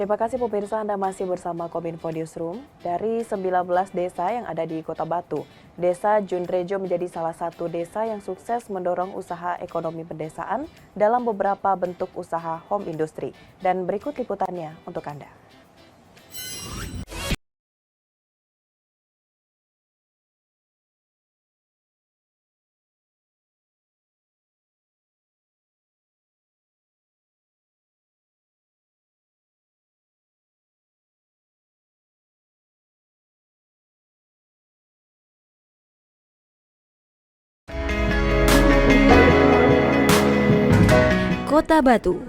Terima kasih pemirsa, Anda masih bersama Kominfo Newsroom. Dari 19 desa yang ada di Kota Batu, Desa Junrejo menjadi salah satu desa yang sukses mendorong usaha ekonomi pedesaan dalam beberapa bentuk usaha home industry. Dan berikut liputannya untuk Anda. Kota Batu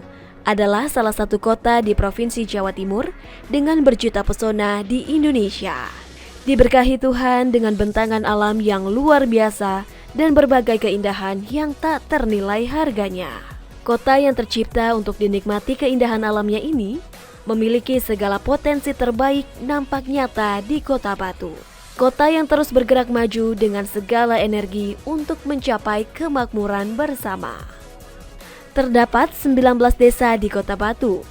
adalah salah satu kota di Provinsi Jawa Timur dengan berjuta pesona di Indonesia. Diberkahi Tuhan dengan bentangan alam yang luar biasa dan berbagai keindahan yang tak ternilai harganya. Kota yang tercipta untuk dinikmati keindahan alamnya ini memiliki segala potensi terbaik nampak nyata di Kota Batu. Kota yang terus bergerak maju dengan segala energi untuk mencapai kemakmuran bersama. Terdapat 19 desa di Kota Batu,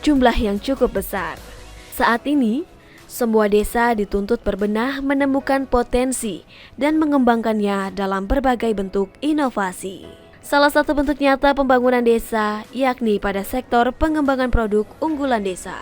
jumlah yang cukup besar. Saat ini, semua desa dituntut berbenah menemukan potensi dan mengembangkannya dalam berbagai bentuk inovasi. Salah satu bentuk nyata pembangunan desa yakni pada sektor pengembangan produk unggulan desa.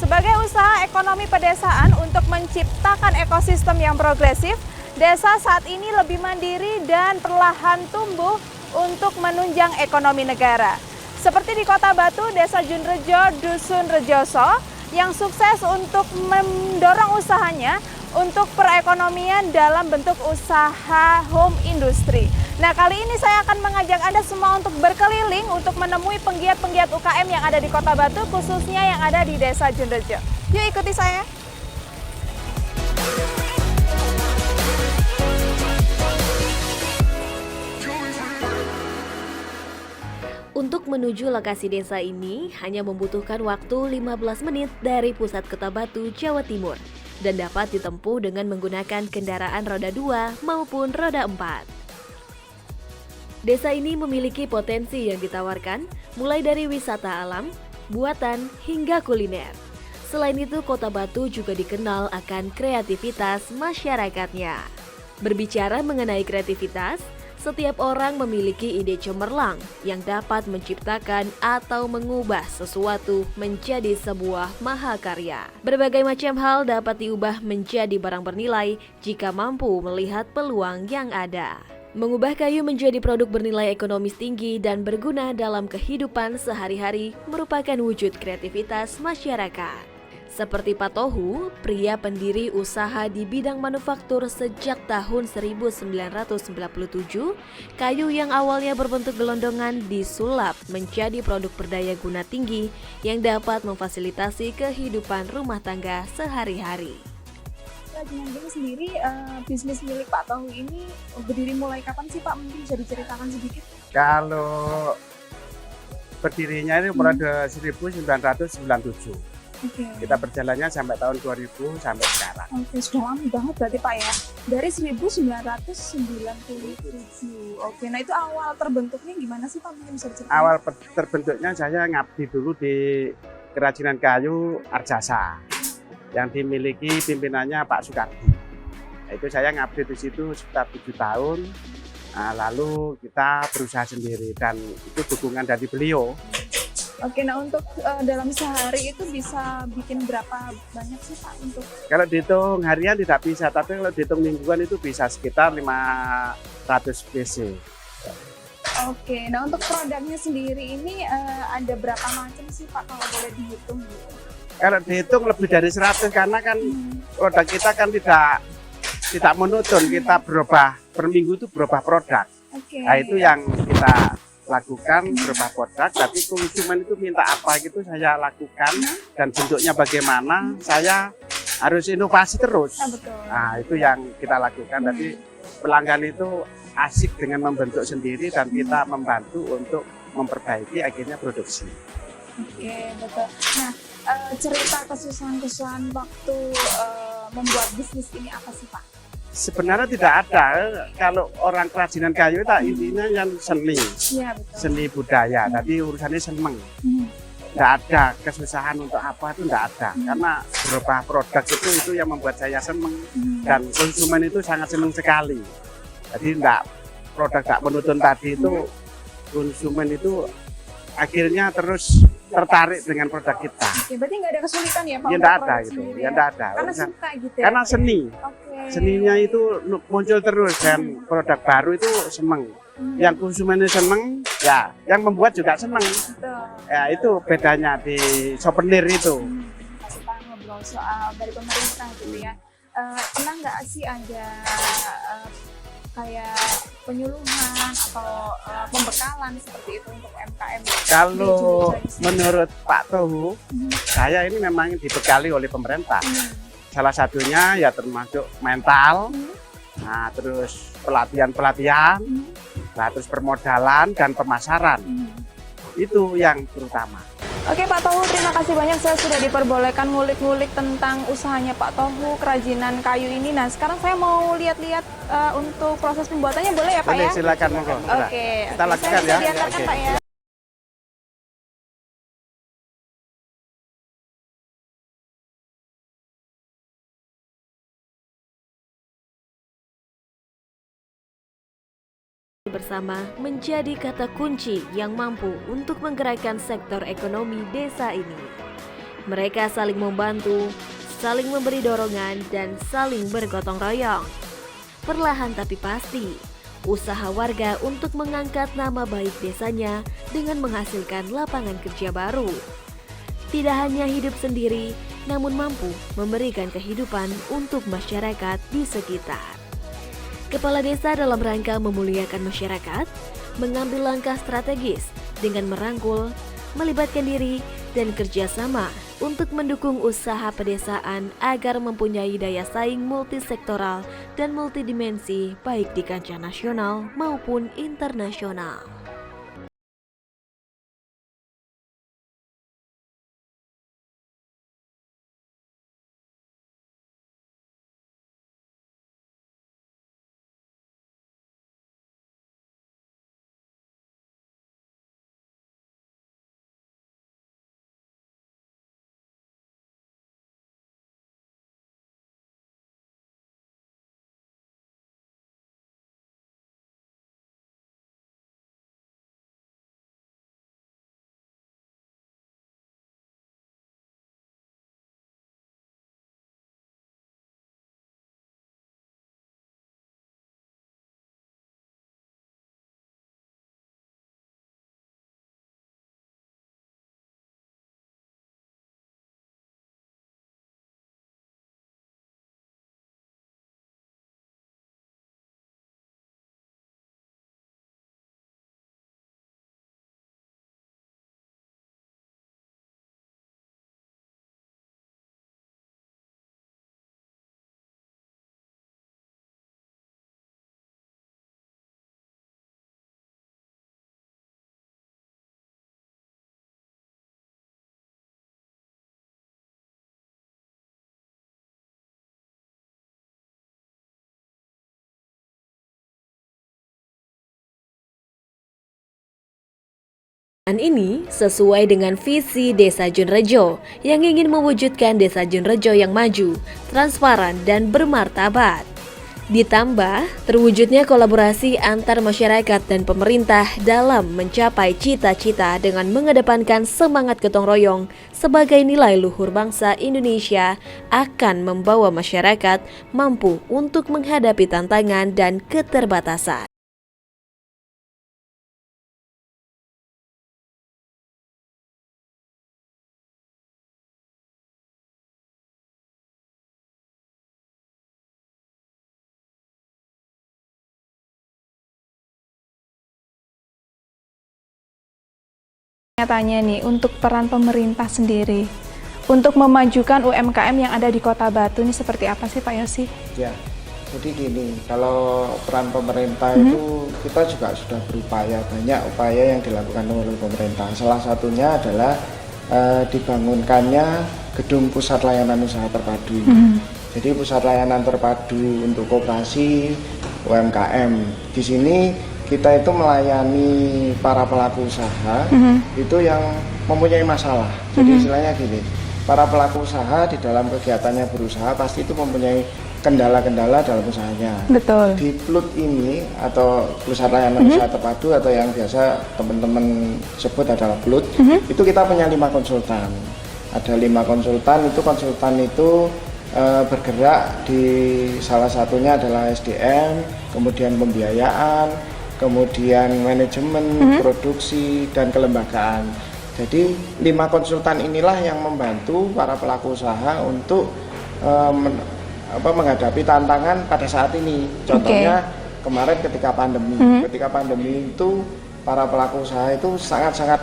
Sebagai usaha ekonomi pedesaan untuk menciptakan ekosistem yang progresif, desa saat ini lebih mandiri dan perlahan tumbuh untuk menunjang ekonomi negara. Seperti di Kota Batu, Desa Junrejo, Dusun Rejoso yang sukses untuk mendorong usahanya untuk perekonomian dalam bentuk usaha home industry. Nah, kali ini saya akan mengajak Anda semua untuk berkeliling untuk menemui penggiat-penggiat UKM yang ada di Kota Batu, khususnya yang ada di Desa Junrejo. Yuk ikuti saya. Untuk menuju lokasi desa ini hanya membutuhkan waktu 15 menit dari pusat Kota Batu, Jawa Timur dan dapat ditempuh dengan menggunakan kendaraan roda 2 maupun roda 4. Desa ini memiliki potensi yang ditawarkan mulai dari wisata alam, buatan, hingga kuliner. Selain itu, Kota Batu juga dikenal akan kreativitas masyarakatnya. Berbicara mengenai kreativitas, setiap orang memiliki ide cemerlang yang dapat menciptakan atau mengubah sesuatu menjadi sebuah mahakarya. Berbagai macam hal dapat diubah menjadi barang bernilai jika mampu melihat peluang yang ada. Mengubah kayu menjadi produk bernilai ekonomis tinggi dan berguna dalam kehidupan sehari-hari merupakan wujud kreativitas masyarakat. Seperti Pak Tohu, pria pendiri usaha di bidang manufaktur sejak tahun 1997, kayu yang awalnya berbentuk gelondongan disulap menjadi produk berdaya guna tinggi yang dapat memfasilitasi kehidupan rumah tangga sehari-hari. Kerajinan gini sendiri, bisnis milik Pak Tohu ini berdiri mulai kapan sih Pak? Mungkin bisa diceritakan sedikit? Kalau berdirinya ini pada 1997. Oke. Kita berjalannya sampai tahun 2000 sampai sekarang. Oke, sudah lama banget berarti Pak ya. Dari 1997. Oke, nah itu awal terbentuknya gimana sih Pak? Mungkin bisa diceritakan? Awal terbentuknya saya ngabdi dulu di kerajinan kayu Arjasa yang dimiliki pimpinannya Pak Sukardi. Nah, itu saya ngabdi di situ sekitar 7 tahun. Nah, lalu kita berusaha sendiri dan itu dukungan dari beliau. Oke, nah untuk dalam sehari itu bisa bikin berapa banyak sih Pak untuk? Kalau dihitung harian tidak bisa, tapi kalau dihitung mingguan itu bisa sekitar 500 PC. Oke, nah untuk produknya sendiri ini ada berapa macam sih Pak kalau boleh dihitung? Kalau dihitung lebih dari 100 karena kan produk kita kan tidak monoton, kita berubah per minggu itu berubah produk. Oke. Nah itu yang kita lakukan berubah produk, tapi konsumen itu minta apa gitu saya lakukan dan bentuknya bagaimana saya harus inovasi terus. Betul. Nah itu yang kita lakukan. Jadi pelanggan itu asik dengan membentuk sendiri dan kita membantu untuk memperbaiki akhirnya produksi. Oke, betul. Nah cerita kesusahan-kesusahan waktu membuat bisnis ini apa sih Pak? Sebenarnya tidak ada. Kalau orang kerajinan kayu itu intinya yang seni, Iya betul. seni budaya. Tadi urusannya seneng. tidak ada kesusahan untuk apa itu tidak ada, karena berupa produk itu yang membuat saya senang dan konsumen itu sangat senang sekali. Jadi produk tak penutun tadi itu konsumen itu akhirnya terus tertarik dengan produk kita. Oke, berarti nggak ada kesulitan ya Pak? Ya tidak ada gitu, ya tidak ada. Karena suka gitu ya? Karena seni, seninya itu muncul terus dan produk baru itu senang. Yang konsumennya senang, ya yang membuat juga senang. Ya itu bedanya di souvenir itu. Kita ngobrol soal dari pemerintah gitu ya. Pernah nggak sih ada kayak penyuluhan atau pembekalan seperti itu untuk UMKM? Kalau menurut Pak Tohu, saya ini memang dibekali oleh pemerintah. Salah satunya ya termasuk mental, nah terus pelatihan, nah terus permodalan dan pemasaran. Itu yang terutama. Oke Pak Tohu, terima kasih banyak saya sudah diperbolehkan ngulik-ngulik tentang usahanya Pak Tohu, kerajinan kayu ini. Nah sekarang saya mau lihat-lihat untuk proses pembuatannya, boleh ya Pak Boleh, ya? silakan monggo. Oke, Kita lakukan saya ya. bisa diantarkan Oke. Pak ya. Bersama menjadi kata kunci yang mampu untuk menggerakkan sektor ekonomi desa ini. Mereka saling membantu, saling memberi dorongan, dan saling bergotong royong. Perlahan tapi pasti, usaha warga untuk mengangkat nama baik desanya dengan menghasilkan lapangan kerja baru. Tidak hanya hidup sendiri, namun mampu memberikan kehidupan untuk masyarakat di sekitar. Kepala desa dalam rangka memuliakan masyarakat, mengambil langkah strategis dengan merangkul, melibatkan diri, dan kerjasama untuk mendukung usaha pedesaan agar mempunyai daya saing multisektoral dan multidimensi baik di kancah nasional maupun internasional. Ini sesuai dengan visi Desa Junrejo yang ingin mewujudkan Desa Junrejo yang maju, transparan, dan bermartabat. Ditambah terwujudnya kolaborasi antar masyarakat dan pemerintah dalam mencapai cita-cita dengan mengedepankan semangat gotong royong sebagai nilai luhur bangsa Indonesia akan membawa masyarakat mampu untuk menghadapi tantangan dan keterbatasan. Tanya nih, untuk peran pemerintah sendiri untuk memajukan UMKM yang ada di Kota Batu ini seperti apa sih Pak Yosi? Ya, jadi gini, kalau peran pemerintah itu kita juga sudah berupaya, banyak upaya yang dilakukan oleh pemerintah. Salah satunya adalah dibangunkannya gedung pusat layanan usaha terpadu. Jadi pusat layanan terpadu untuk koperasi UMKM. Di sini kita itu melayani para pelaku usaha itu yang mempunyai masalah. Jadi istilahnya gini, para pelaku usaha di dalam kegiatannya berusaha pasti itu mempunyai kendala-kendala dalam usahanya. Betul. Di PLUT ini atau Pusat Layanan Usaha Terpadu atau yang biasa teman-teman sebut adalah PLUT, itu kita punya 5 konsultan. Ada 5 konsultan, itu bergerak di salah satunya adalah SDM, kemudian pembiayaan, kemudian manajemen, produksi, dan kelembagaan. Jadi 5 konsultan inilah yang membantu para pelaku usaha untuk menghadapi tantangan pada saat ini. Contohnya kemarin ketika pandemi, itu para pelaku usaha itu sangat-sangat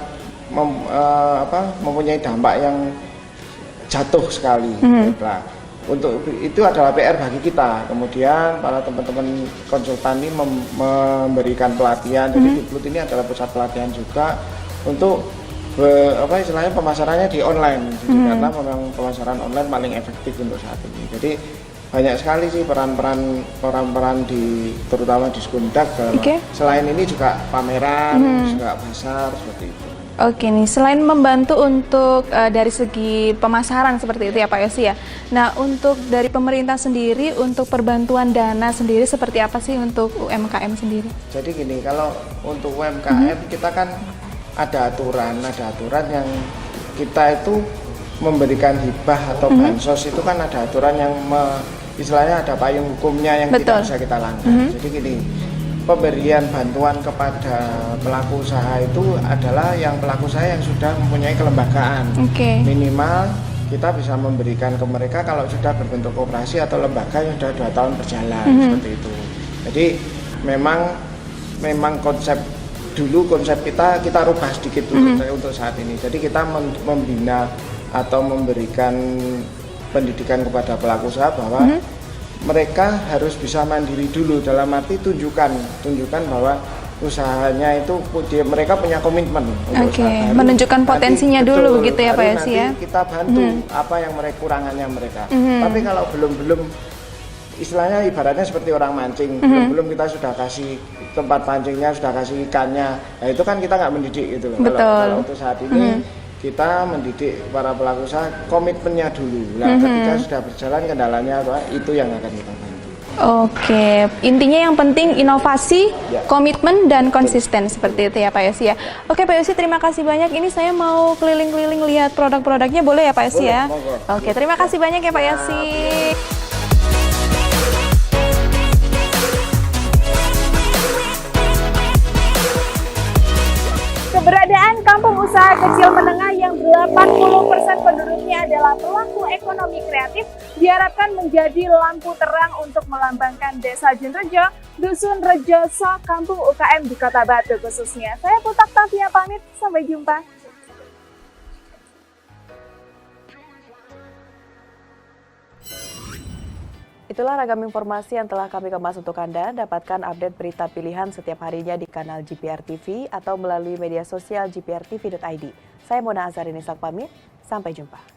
mempunyai dampak yang jatuh sekali. Nah, untuk itu adalah PR bagi kita. Kemudian para teman-teman konsultan ini memberikan pelatihan. Jadi di PLUT ini adalah pusat pelatihan juga untuk istilahnya pemasarannya di online. Jadi karena memang pemasaran online paling efektif untuk saat ini. Jadi banyak sekali sih peran-peran terutama di Skundak. Selain ini juga pameran, juga pasar seperti itu. Oke nih, selain membantu untuk dari segi pemasaran seperti itu ya Pak Yosi ya. Nah, untuk dari pemerintah sendiri untuk perbantuan dana sendiri seperti apa sih untuk UMKM sendiri? Jadi gini, kalau untuk UMKM kita kan ada aturan yang kita itu memberikan hibah atau bansos itu kan ada aturan yang istilahnya ada payung hukumnya yang tidak bisa kita langgar. Jadi gini, pemberian bantuan kepada pelaku usaha itu adalah yang pelaku usaha yang sudah mempunyai kelembagaan. Minimal kita bisa memberikan ke mereka kalau sudah berbentuk koperasi atau lembaga yang sudah 2 tahun berjalan seperti itu. Jadi memang konsep kita rubah sedikit untuk saat ini. Jadi kita membina atau memberikan pendidikan kepada pelaku usaha bahwa mereka harus bisa mandiri dulu, dalam arti tunjukkan bahwa usahanya itu mereka punya komitmen untuk usaha baru. Menunjukkan potensinya dulu begitu ya Pak Yosi ya. Kita bantu apa yang kurangannya mereka. Tapi kalau belum istilahnya ibaratnya seperti orang mancing, belum kita sudah kasih tempat pancingnya, sudah kasih ikannya. Nah, itu kan kita nggak mendidik gitu loh. Kalau untuk saat ini kita mendidik para pelaku usaha komitmennya dulu. Nah, ketika sudah berjalan kendalanya itu yang akan kita bantu. Oke, intinya yang penting inovasi, komitmen dan konsisten seperti itu ya Pak Yosi ya. Oke Pak Yosi, terima kasih banyak. Ini saya mau keliling-keliling lihat produk-produknya, boleh ya Pak Yosi ya? Oke, terima kasih banyak ya Pak Yosi. Keberadaan kampung usaha kecil menengah yang 80% penduduknya adalah pelaku ekonomi kreatif diharapkan menjadi lampu terang untuk melambangkan Desa Junrejo, Dusun Rejoso, kampung UKM di Kota Batu khususnya. Saya Putak Tavia pamit, sampai jumpa. Itulah ragam informasi yang telah kami kemas untuk Anda. Dapatkan update berita pilihan setiap harinya di kanal GPR TV atau melalui media sosial gprtv.id. Saya Mona Azarini pamit, sampai jumpa.